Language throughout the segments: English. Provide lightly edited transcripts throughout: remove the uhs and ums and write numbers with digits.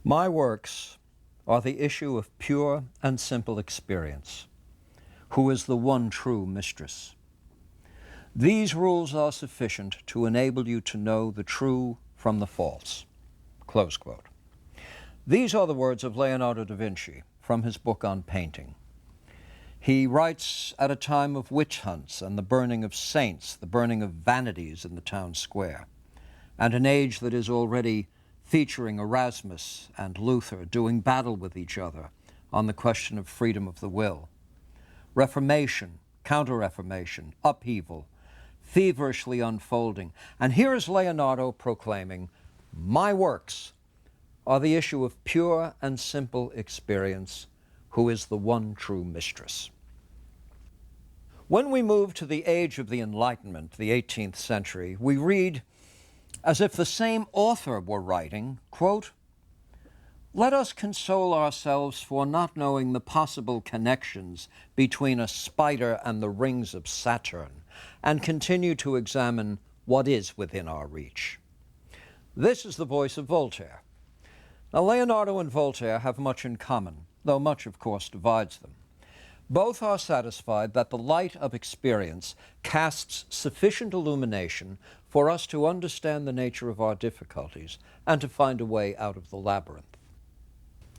My works are the issue of pure and simple experience, who is the one true mistress. These rules are sufficient to enable you to know the true from the false." Close quote. These are the words of Leonardo da Vinci from his book on painting. He writes at a time of witch hunts and the burning of saints, the burning of vanities in the town square, and an age that is already featuring Erasmus and Luther doing battle with each other on the question of freedom of the will. Reformation, counter-reformation, upheaval, feverishly unfolding. And here is Leonardo proclaiming, "My works are the issue of pure and simple experience, who is the one true mistress." When we move to the age of the Enlightenment, the 18th century, we read, as if the same author were writing, quote, "Let us console ourselves for not knowing the possible connections between a spider and the rings of Saturn, and continue to examine what is within our reach." This is the voice of Voltaire. Now, Leonardo and Voltaire have much in common, though much, of course, divides them. Both are satisfied that the light of experience casts sufficient illumination for us to understand the nature of our difficulties and to find a way out of the labyrinth.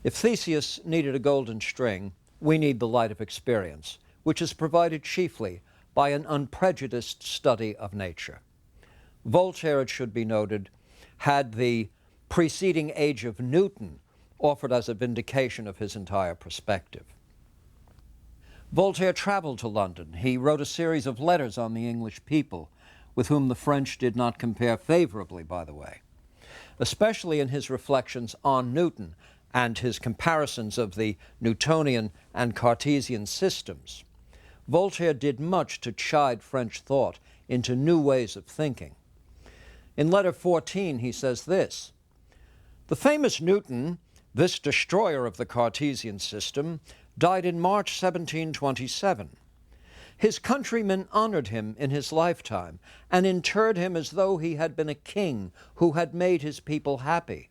If Theseus needed a golden string, we need the light of experience, which is provided chiefly by an unprejudiced study of nature. Voltaire, it should be noted, had the preceding age of Newton offered as a vindication of his entire perspective. Voltaire traveled to London. He wrote a series of letters on the English people, with whom the French did not compare favorably, by the way, especially in his reflections on Newton and his comparisons of the Newtonian and Cartesian systems. Voltaire did much to chide French thought into new ways of thinking. In letter 14, he says this, "The famous Newton, this destroyer of the Cartesian system, died in March 1727. His countrymen honored him in his lifetime and interred him as though he had been a king who had made his people happy.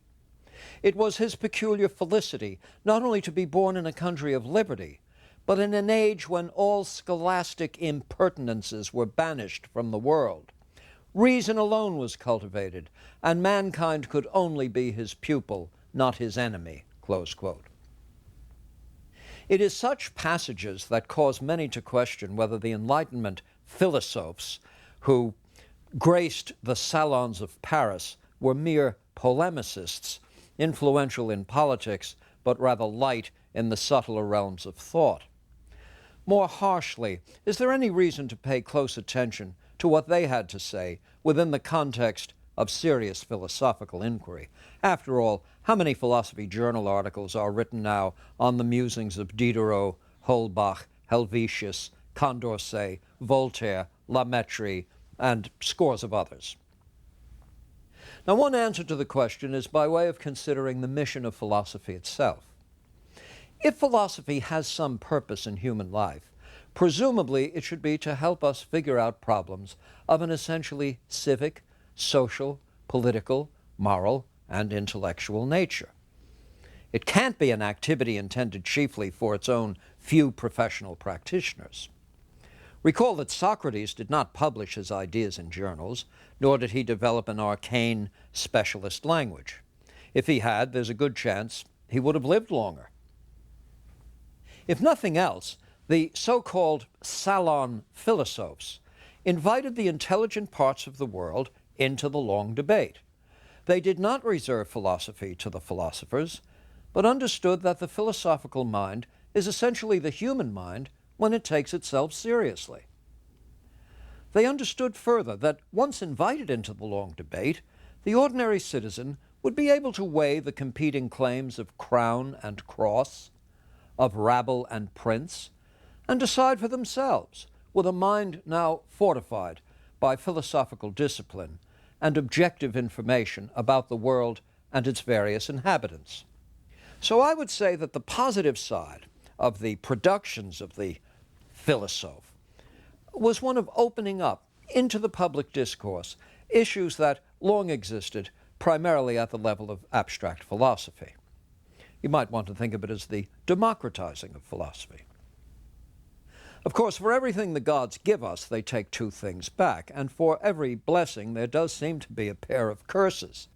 It was his peculiar felicity not only to be born in a country of liberty, but in an age when all scholastic impertinences were banished from the world. Reason alone was cultivated, and mankind could only be his pupil, not his enemy." Close quote. It is such passages that cause many to question whether the Enlightenment philosophes who graced the salons of Paris were mere polemicists, influential in politics, but rather light in the subtler realms of thought. More harshly, is there any reason to pay close attention to what they had to say within the context of serious philosophical inquiry? After all, how many philosophy journal articles are written now on the musings of Diderot, Holbach, Helvetius, Condorcet, Voltaire, La Mettrie, and scores of others? Now, one answer to the question is by way of considering the mission of philosophy itself. If philosophy has some purpose in human life, presumably it should be to help us figure out problems of an essentially civic, social, political, moral, and intellectual nature. It can't be an activity intended chiefly for its own few professional practitioners. Recall that Socrates did not publish his ideas in journals, nor did he develop an arcane specialist language. If he had, there's a good chance he would have lived longer. If nothing else, the so-called salon philosophes invited the intelligent parts of the world into the long debate. They did not reserve philosophy to the philosophers, but understood that the philosophical mind is essentially the human mind when it takes itself seriously. They understood further that once invited into the long debate, the ordinary citizen would be able to weigh the competing claims of crown and cross, of rabble and prince, and decide for themselves, with a mind now fortified by philosophical discipline and objective information about the world and its various inhabitants. So I would say that the positive side of the productions of the philosophe was one of opening up into the public discourse issues that long existed primarily at the level of abstract philosophy. You might want to think of it as the democratizing of philosophy. Of course, for everything the gods give us, they take two things back, and for every blessing there does seem to be a pair of curses.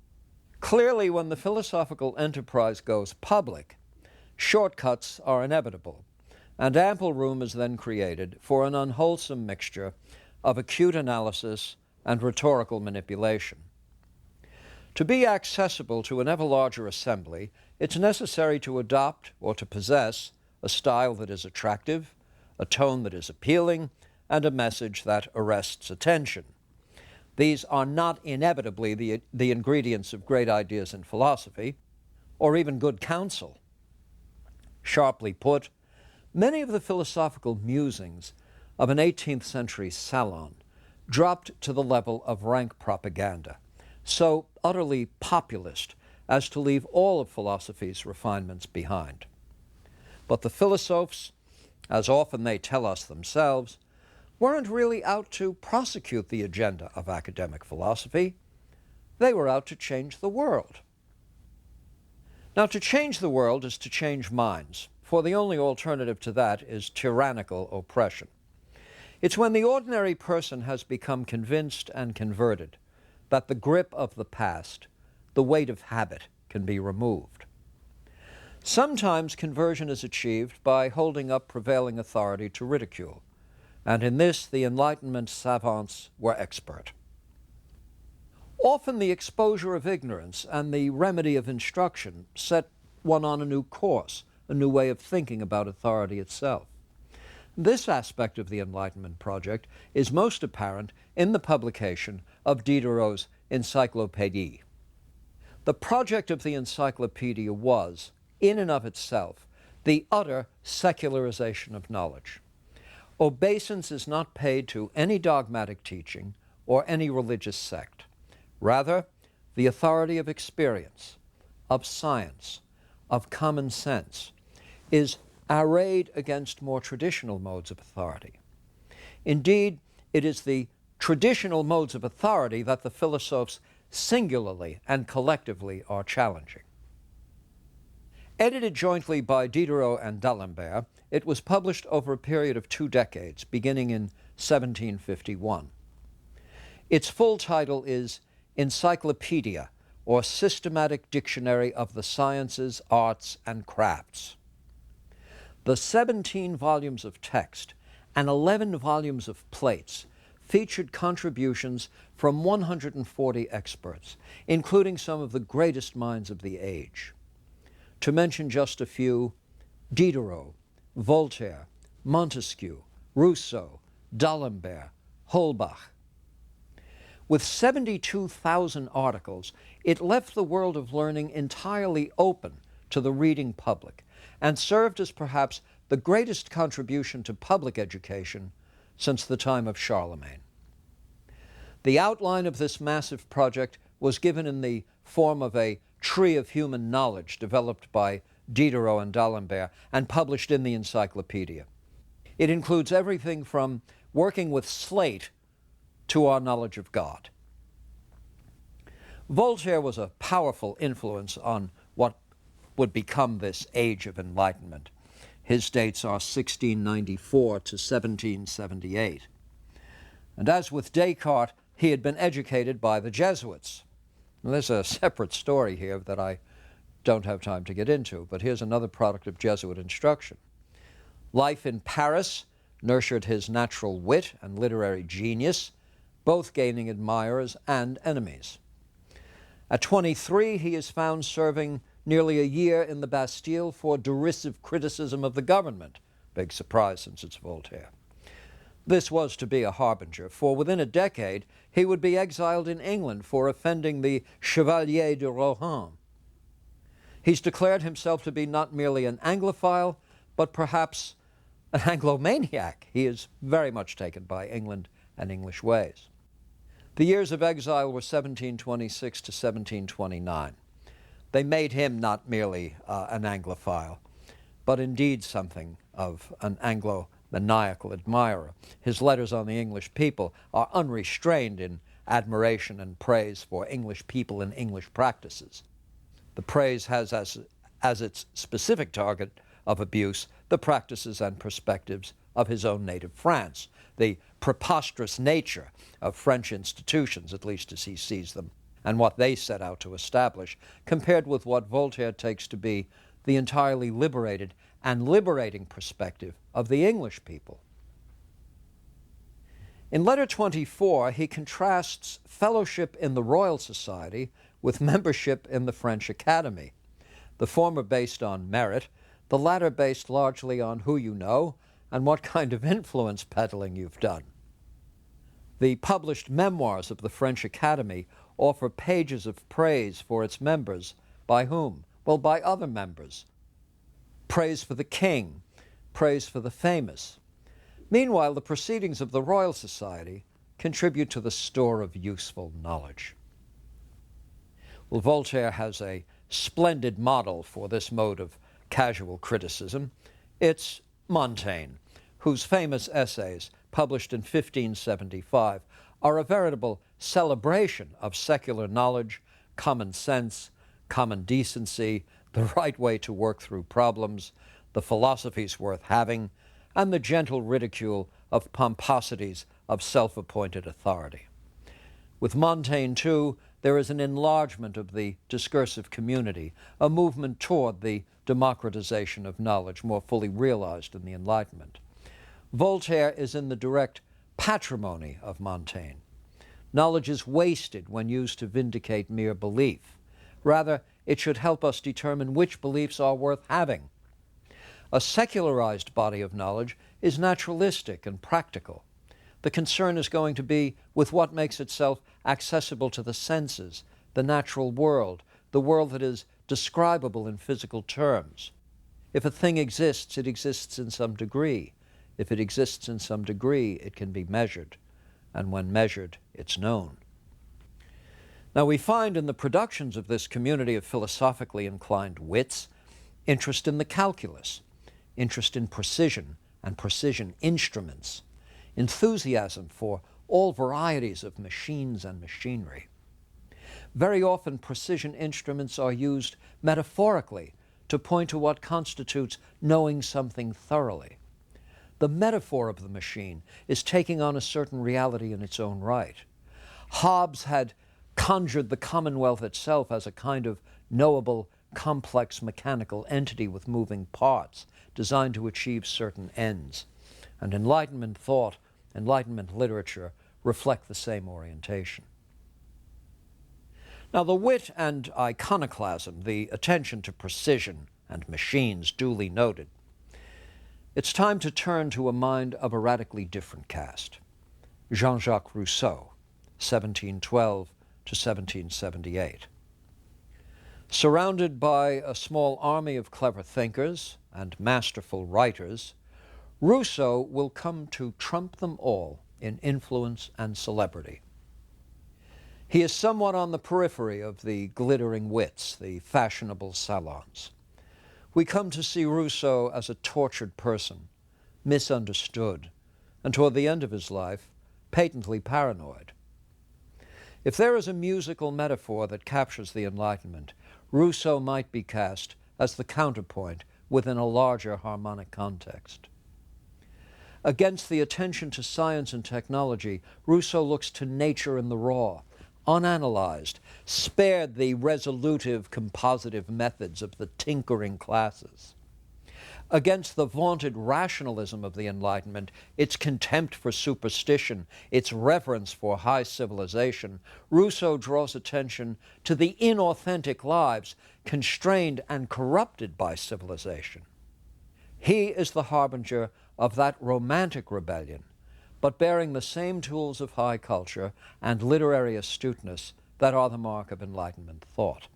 Clearly, when the philosophical enterprise goes public, shortcuts are inevitable, and ample room is then created for an unwholesome mixture of acute analysis and rhetorical manipulation. To be accessible to an ever larger assembly, it's necessary to adopt or to possess a style that is attractive, a tone that is appealing, and a message that arrests attention. These are not inevitably the ingredients of great ideas in philosophy, or even good counsel. Sharply put, many of the philosophical musings of an 18th century salon dropped to the level of rank propaganda, so utterly populist as to leave all of philosophy's refinements behind. But the Philosophes, as often they tell us themselves, weren't really out to prosecute the agenda of academic philosophy. They were out to change the world. Now, to change the world is to change minds, for the only alternative to that is tyrannical oppression. It's when the ordinary person has become convinced and converted that the grip of the past, the weight of habit, can be removed. Sometimes conversion is achieved by holding up prevailing authority to ridicule, and in this the Enlightenment savants were expert. Often the exposure of ignorance and the remedy of instruction set one on a new course, a new way of thinking about authority itself. This aspect of the Enlightenment project is most apparent in the publication of Diderot's Encyclopédie. The project of the encyclopedia was, in and of itself, the utter secularization of knowledge. Obeisance is not paid to any dogmatic teaching or any religious sect. Rather, the authority of experience, of science, of common sense is arrayed against more traditional modes of authority. Indeed, it is the traditional modes of authority that the Philosophes singularly and collectively are challenging. Edited jointly by Diderot and D'Alembert, it was published over a period of 2 decades, beginning in 1751. Its full title is Encyclopedia, or Systematic Dictionary of the Sciences, Arts, and Crafts. The 17 volumes of text and 11 volumes of plates featured contributions from 140 experts, including some of the greatest minds of the age. To mention just a few, Diderot, Voltaire, Montesquieu, Rousseau, D'Alembert, Holbach. With 72,000 articles, it left the world of learning entirely open to the reading public and served as perhaps the greatest contribution to public education since the time of Charlemagne. The outline of this massive project was given in the form of a tree of human knowledge developed by Diderot and D'Alembert and published in the encyclopedia. It includes everything from working with slate to our knowledge of God. Voltaire was a powerful influence on what would become this age of enlightenment. His dates are 1694 to 1778. And as with Descartes, he had been educated by the Jesuits. Now, there's a separate story here that I don't have time to get into, but here's another product of Jesuit instruction. Life in Paris nurtured his natural wit and literary genius, both gaining admirers and enemies. At 23, he is found serving nearly a year in the Bastille for derisive criticism of the government. Big surprise since it's Voltaire. This was to be a harbinger, for within a decade he would be exiled in England for offending the Chevalier de Rohan. He's declared himself to be not merely an Anglophile, but perhaps an Anglomaniac. He is very much taken by England and English ways. The years of exile were 1726 to 1729. They made him not merely an Anglophile, but indeed something of an Anglo-maniacal admirer. His letters on the English people are unrestrained in admiration and praise for English people and English practices. The praise has as its specific target of abuse the practices and perspectives of his own native France, the preposterous nature of French institutions, at least as he sees them, and what they set out to establish, compared with what Voltaire takes to be the entirely liberated and liberating perspective of the English people. In letter 24, he contrasts fellowship in the Royal Society with membership in the French Academy, the former based on merit, the latter based largely on who you know and what kind of influence peddling you've done. The published memoirs of the French Academy offer pages of praise for its members. By whom? Well, by other members. Praise for the king, praise for the famous. Meanwhile, the proceedings of the Royal Society contribute to the store of useful knowledge. Well, Voltaire has a splendid model for this mode of casual criticism. It's Montaigne, whose famous essays, published in 1575, are a veritable celebration of secular knowledge, common sense, common decency, the right way to work through problems, the philosophies worth having, and the gentle ridicule of pomposities of self-appointed authority. With Montaigne, too, there is an enlargement of the discursive community, a movement toward the democratization of knowledge more fully realized in the Enlightenment. Voltaire is in the direct patrimony of Montaigne. Knowledge is wasted when used to vindicate mere belief. Rather, it should help us determine which beliefs are worth having. A secularized body of knowledge is naturalistic and practical. The concern is going to be with what makes itself accessible to the senses, the natural world, the world that is describable in physical terms. If a thing exists, it exists in some degree. If it exists in some degree, it can be measured. And when measured, it's known. Now, we find in the productions of this community of philosophically inclined wits interest in the calculus, interest in precision and precision instruments, enthusiasm for all varieties of machines and machinery. Very often, precision instruments are used metaphorically to point to what constitutes knowing something thoroughly. The metaphor of the machine is taking on a certain reality in its own right. Hobbes had conjured the Commonwealth itself as a kind of knowable, complex mechanical entity with moving parts designed to achieve certain ends. And Enlightenment thought, Enlightenment literature reflect the same orientation. Now, the wit and iconoclasm, the attention to precision and machines duly noted, it's time to turn to a mind of a radically different cast. Jean-Jacques Rousseau, 1712 to 1778. Surrounded by a small army of clever thinkers and masterful writers, Rousseau will come to trump them all in influence and celebrity. He is somewhat on the periphery of the glittering wits, the fashionable salons. We come to see Rousseau as a tortured person, misunderstood, and toward the end of his life, patently paranoid. If there is a musical metaphor that captures the Enlightenment, Rousseau might be cast as the counterpoint within a larger harmonic context. Against the attention to science and technology, Rousseau looks to nature in the raw, unanalyzed, spared the resolutive, compositive methods of the tinkering classes. Against the vaunted rationalism of the Enlightenment, its contempt for superstition, its reverence for high civilization, Rousseau draws attention to the inauthentic lives constrained and corrupted by civilization. He is the harbinger of that romantic rebellion, but bearing the same tools of high culture and literary astuteness that are the mark of Enlightenment thought.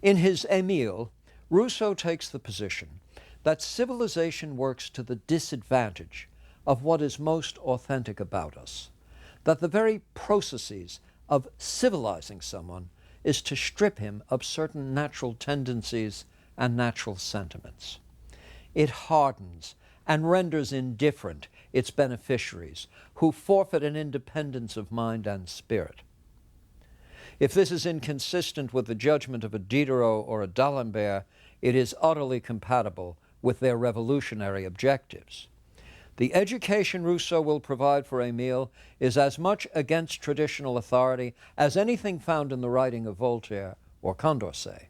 In his Émile, Rousseau takes the position that civilization works to the disadvantage of what is most authentic about us, that the very processes of civilizing someone is to strip him of certain natural tendencies and natural sentiments. It hardens and renders indifferent its beneficiaries, who forfeit an independence of mind and spirit. If this is inconsistent with the judgment of a Diderot or a D'Alembert, it is utterly compatible with their revolutionary objectives. The education Rousseau will provide for Emile is as much against traditional authority as anything found in the writing of Voltaire or Condorcet.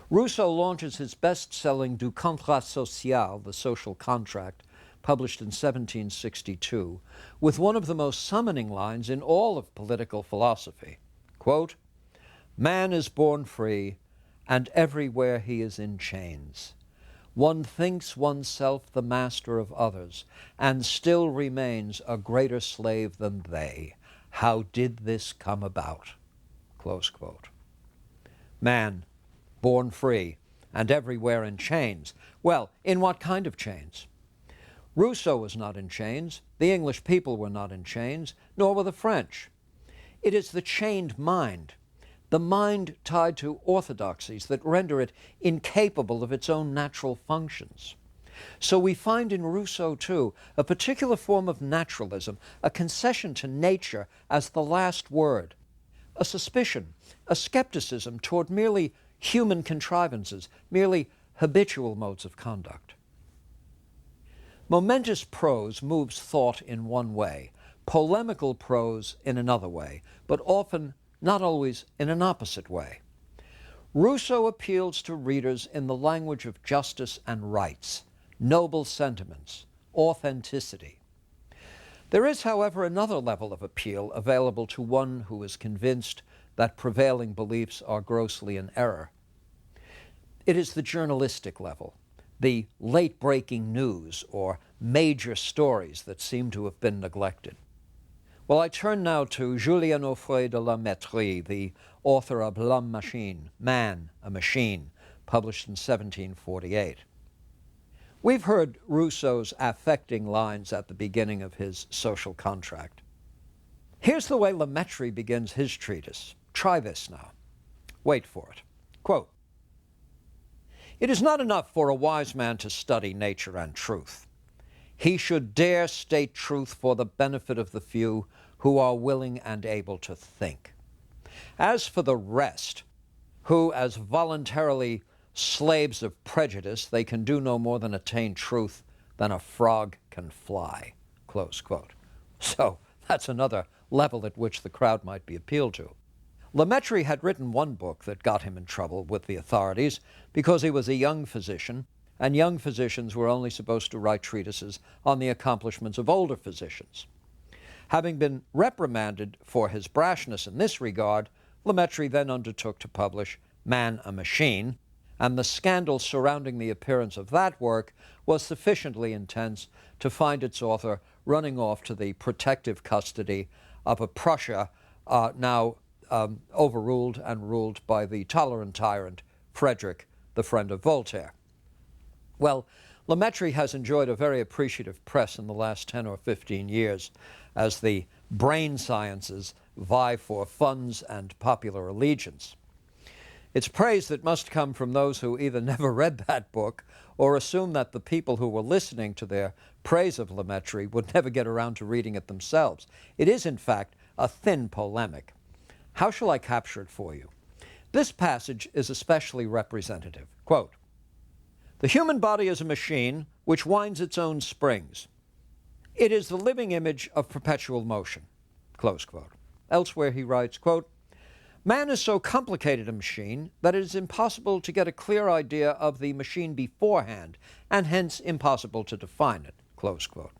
Rousseau launches his best-selling Du Contrat Social, The Social Contract, published in 1762, with one of the most summoning lines in all of political philosophy. Quote, "Man is born free, and everywhere he is in chains. One thinks oneself the master of others, and still remains a greater slave than they. How did this come about?" Close quote. Man, born free, and everywhere in chains. Well, in what kind of chains? Rousseau was not in chains, the English people were not in chains, nor were the French. It is the chained mind, the mind tied to orthodoxies that render it incapable of its own natural functions. So we find in Rousseau, too, a particular form of naturalism, a concession to nature as the last word, a suspicion, a skepticism toward merely human contrivances, merely habitual modes of conduct. Momentous prose moves thought in one way, polemical prose in another way, but often not always in an opposite way. Rousseau appeals to readers in the language of justice and rights, noble sentiments, authenticity. There is, however, another level of appeal available to one who is convinced that prevailing beliefs are grossly in error. It is the journalistic level, the late-breaking news or major stories that seem to have been neglected. Well, I turn now to Julien Offray de la Mettrie, the author of L'Homme Machine, Man, a Machine, published in 1748. We've heard Rousseau's affecting lines at the beginning of his Social Contract. Here's the way La Mettrie begins his treatise. Try this now. Wait for it. Quote, "It is not enough for a wise man to study nature and truth. He should dare state truth for the benefit of the few who are willing and able to think. As for the rest, who, as voluntarily slaves of prejudice, they can do no more than attain truth than a frog can fly." Close quote. So that's another level at which the crowd might be appealed to. La Mettrie had written one book that got him in trouble with the authorities because he was a young physician, and young physicians were only supposed to write treatises on the accomplishments of older physicians. Having been reprimanded for his brashness in this regard, La Mettrie then undertook to publish Man, a Machine, and the scandal surrounding the appearance of that work was sufficiently intense to find its author running off to the protective custody of a Prussia now overruled and ruled by the tolerant tyrant Frederick, the friend of Voltaire. Well, La Mettrie has enjoyed a very appreciative press in the last 10 or 15 years as the brain sciences vie for funds and popular allegiance. It's praise that must come from those who either never read that book or assume that the people who were listening to their praise of La Mettrie would never get around to reading it themselves. It is, in fact, a thin polemic. How shall I capture it for you? This passage is especially representative. Quote, "The human body is a machine which winds its own springs. It is the living image of perpetual motion." Close quote. Elsewhere he writes, quote, "Man is so complicated a machine that it is impossible to get a clear idea of the machine beforehand, and hence impossible to define it." Close quote.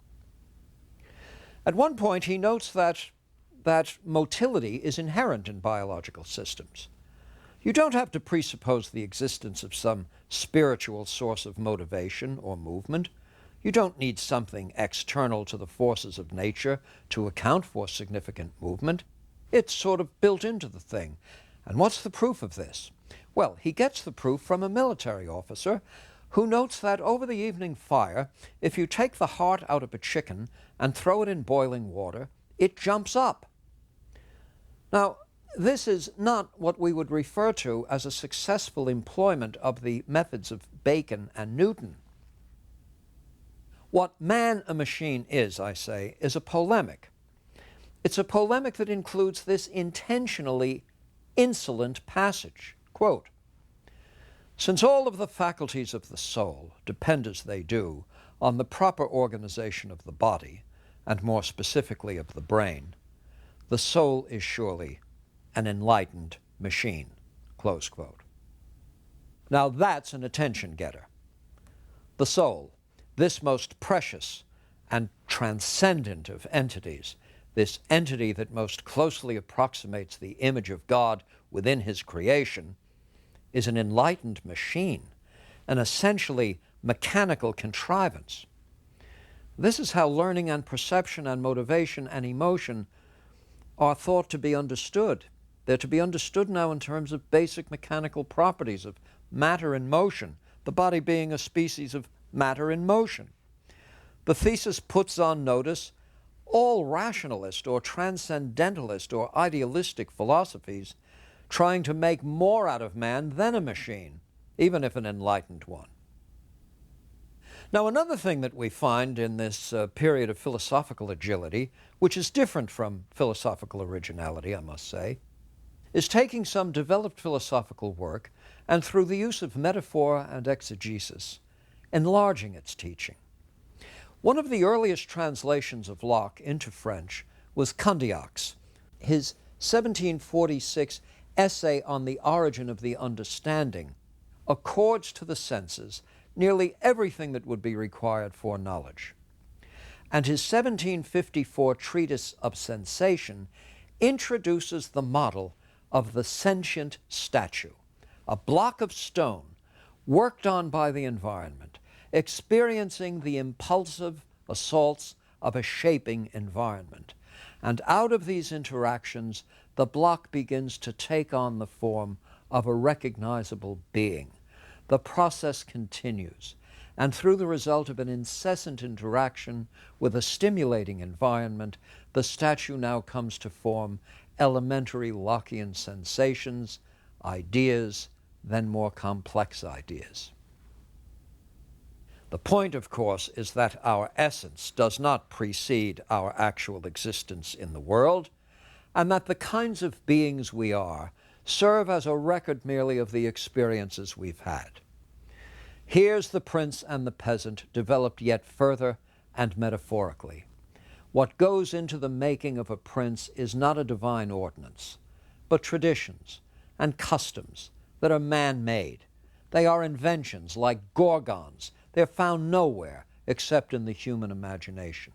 At one point he notes that motility is inherent in biological systems. You don't have to presuppose the existence of some spiritual source of motivation or movement. You don't need something external to the forces of nature to account for significant movement. It's sort of built into the thing. And what's the proof of this? Well, he gets the proof from a military officer who notes that over the evening fire, if you take the heart out of a chicken and throw it in boiling water, it jumps up. Now, this is not what we would refer to as a successful employment of the methods of Bacon and Newton. What Man, a Machine is, I say, is a polemic. It's a polemic that includes this intentionally insolent passage. Quote, "Since all of the faculties of the soul depend as they do on the proper organization of the body, and more specifically of the brain, the soul is surely an enlightened machine." Close quote. Now that's an attention getter. The soul, this most precious and transcendent of entities, this entity that most closely approximates the image of God within his creation, is an enlightened machine, an essentially mechanical contrivance. This is how learning and perception and motivation and emotion are thought to be understood. They're to be understood now in terms of basic mechanical properties of matter in motion, the body being a species of matter in motion. The thesis puts on notice all rationalist or transcendentalist or idealistic philosophies trying to make more out of man than a machine, even if an enlightened one. Now, another thing that we find in this period of philosophical agility, which is different from philosophical originality, I must say, is taking some developed philosophical work and, through the use of metaphor and exegesis, enlarging its teaching. One of the earliest translations of Locke into French was Condillac's. His 1746 essay on the origin of the understanding accords to the senses nearly everything that would be required for knowledge. And his 1754 treatise of sensation introduces the model of the sentient statue, a block of stone worked on by the environment, experiencing the impulsive assaults of a shaping environment. And out of these interactions, the block begins to take on the form of a recognizable being. The process continues, and through the result of an incessant interaction with a stimulating environment, the statue now comes to form elementary Lockean sensations, ideas, then more complex ideas. The point, of course, is that our essence does not precede our actual existence in the world, and that the kinds of beings we are serve as a record merely of the experiences we've had. Here's the prince and the peasant developed yet further and metaphorically. What goes into the making of a prince is not a divine ordinance, but traditions and customs that are man-made. They are inventions like gorgons. They're found nowhere except in the human imagination.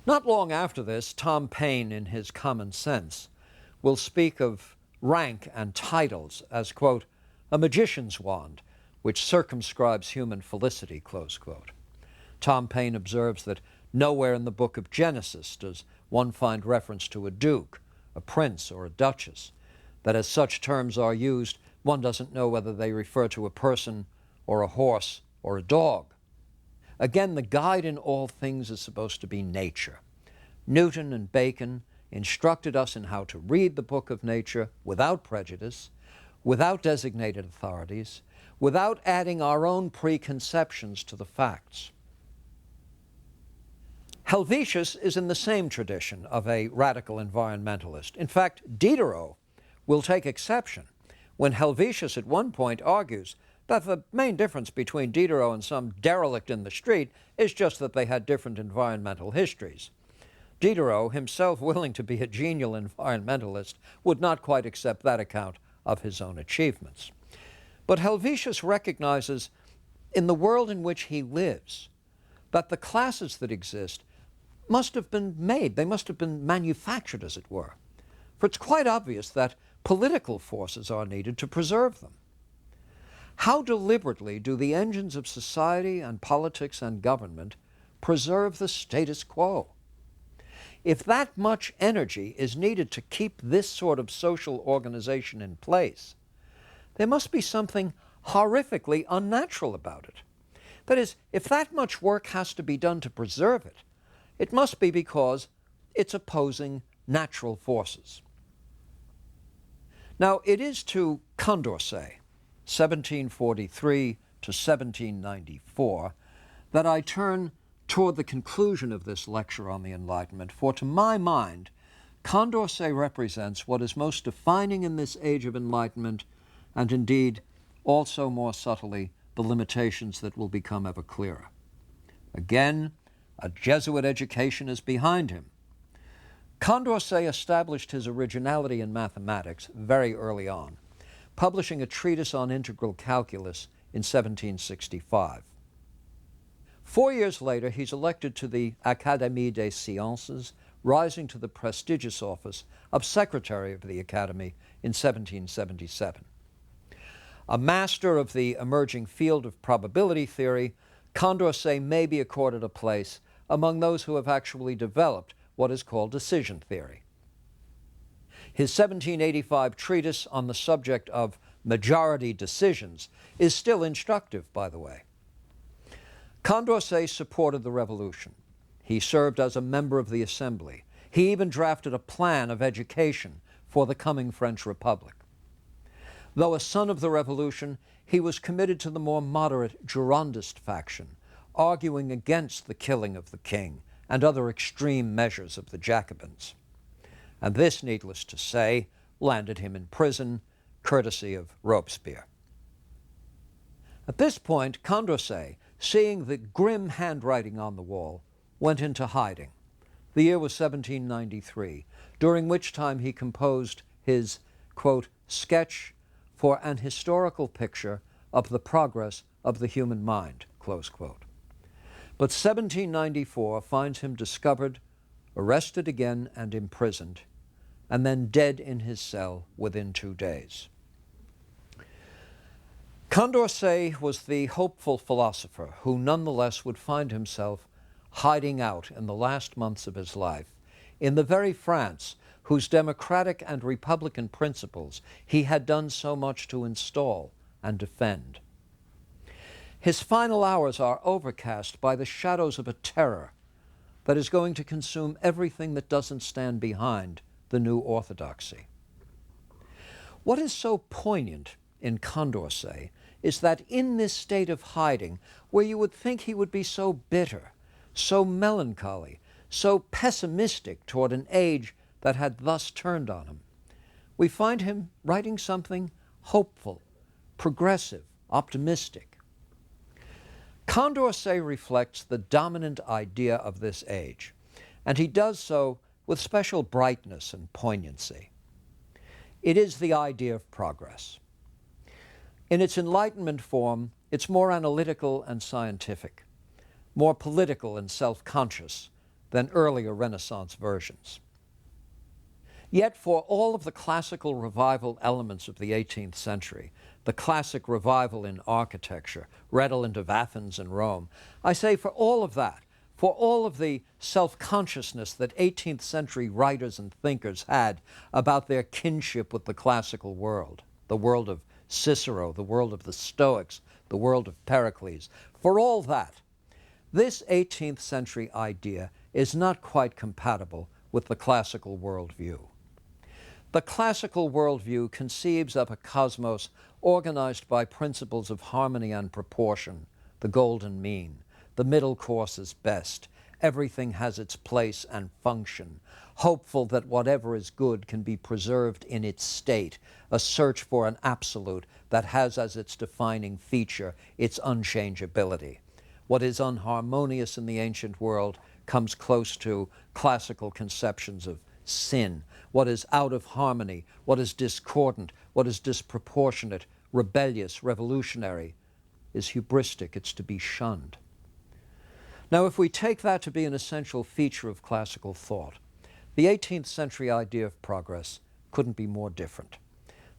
Not long after this, Tom Paine, in his Common Sense, will speak of rank and titles as, quote, a magician's wand, which circumscribes human felicity, close quote. Tom Paine observes that nowhere in the book of Genesis does one find reference to a duke, a prince, or a duchess, that as such terms are used, one doesn't know whether they refer to a person or a horse or a dog. Again, the guide in all things is supposed to be nature. Newton and Bacon instructed us in how to read the book of nature without prejudice, without designated authorities, without adding our own preconceptions to the facts. Helvetius is in the same tradition of a radical environmentalist. In fact, Diderot will take exception when Helvetius at one point argues that the main difference between Diderot and some derelict in the street is just that they had different environmental histories. Diderot, himself willing to be a genial environmentalist, would not quite accept that account of his own achievements. But Helvetius recognizes in the world in which he lives that the classes that exist must have been made, they must have been manufactured, as it were. For it's quite obvious that political forces are needed to preserve them. How deliberately do the engines of society and politics and government preserve the status quo? If that much energy is needed to keep this sort of social organization in place, there must be something horrifically unnatural about it. That is, if that much work has to be done to preserve it, it must be because it's opposing natural forces. Now, it is to Condorcet, 1743 to 1794, that I turn toward the conclusion of this lecture on the Enlightenment, for to my mind, Condorcet represents what is most defining in this age of enlightenment, and indeed, also more subtly, the limitations that will become ever clearer. Again, a Jesuit education is behind him. Condorcet established his originality in mathematics very early on, publishing a treatise on integral calculus in 1765. 4 years later, he's elected to the Académie des Sciences, rising to the prestigious office of Secretary of the Academy in 1777. A master of the emerging field of probability theory, Condorcet may be accorded a place among those who have actually developed what is called decision theory. His 1785 treatise on the subject of majority decisions is still instructive, by the way. Condorcet supported the revolution. He served as a member of the Assembly. He even drafted a plan of education for the coming French Republic. Though a son of the Revolution, he was committed to the more moderate Girondist faction, arguing against the killing of the king and other extreme measures of the Jacobins. And this, needless to say, landed him in prison, courtesy of Robespierre. At this point, Condorcet, seeing the grim handwriting on the wall, went into hiding. The year was 1793, during which time he composed his, quote, sketch for an historical picture of the progress of the human mind, close quote. But 1794 finds him discovered, arrested again and imprisoned, and then dead in his cell within 2 days. Condorcet was the hopeful philosopher who nonetheless would find himself hiding out in the last months of his life in the very France whose democratic and republican principles he had done so much to install and defend. His final hours are overcast by the shadows of a terror that is going to consume everything that doesn't stand behind the new orthodoxy. What is so poignant in Condorcet is that in this state of hiding, where you would think he would be so bitter, so melancholy, so pessimistic toward an age that had thus turned on him, we find him writing something hopeful, progressive, optimistic. Condorcet reflects the dominant idea of this age, and he does so with special brightness and poignancy. It is the idea of progress. In its Enlightenment form, it's more analytical and scientific, more political and self-conscious than earlier Renaissance versions. Yet for all of the classical revival elements of the 18th century, the classic revival in architecture, redolent of Athens and Rome, I say for all of that, for all of the self-consciousness that 18th century writers and thinkers had about their kinship with the classical world, the world of Cicero, the world of the Stoics, the world of Pericles, for all that, this 18th century idea is not quite compatible with the classical worldview. The classical worldview conceives of a cosmos organized by principles of harmony and proportion, the golden mean, the middle course is best, everything has its place and function, hopeful that whatever is good can be preserved in its state, a search for an absolute that has as its defining feature its unchangeability. What is unharmonious in the ancient world comes close to classical conceptions of sin. What is out of harmony, what is discordant, what is disproportionate, rebellious, revolutionary, is hubristic, it's to be shunned. Now, if we take that to be an essential feature of classical thought, the 18th century idea of progress couldn't be more different.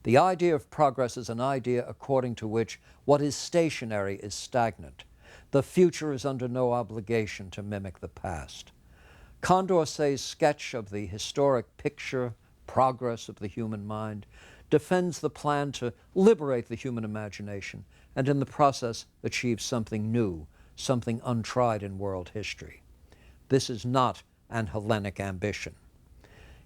The idea of progress is an idea according to which what is stationary is stagnant. The future is under no obligation to mimic the past. Condorcet's sketch of the historic picture, progress of the human mind, defends the plan to liberate the human imagination and in the process achieve something new, something untried in world history. This is not an Hellenic ambition.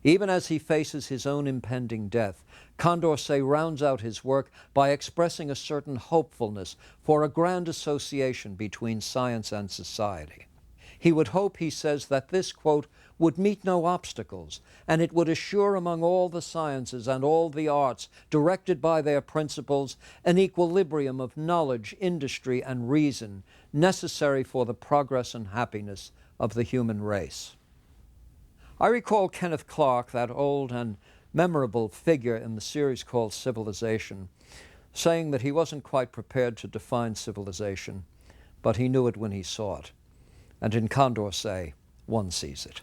Even as he faces his own impending death, Condorcet rounds out his work by expressing a certain hopefulness for a grand association between science and society. He would hope, he says, that this, quote, would meet no obstacles, and it would assure among all the sciences and all the arts, directed by their principles, an equilibrium of knowledge, industry, and reason necessary for the progress and happiness of the human race. I recall Kenneth Clark, that old and memorable figure in the series called Civilization, saying that he wasn't quite prepared to define civilization, but he knew it when he saw it. And in Condorcet, one sees it.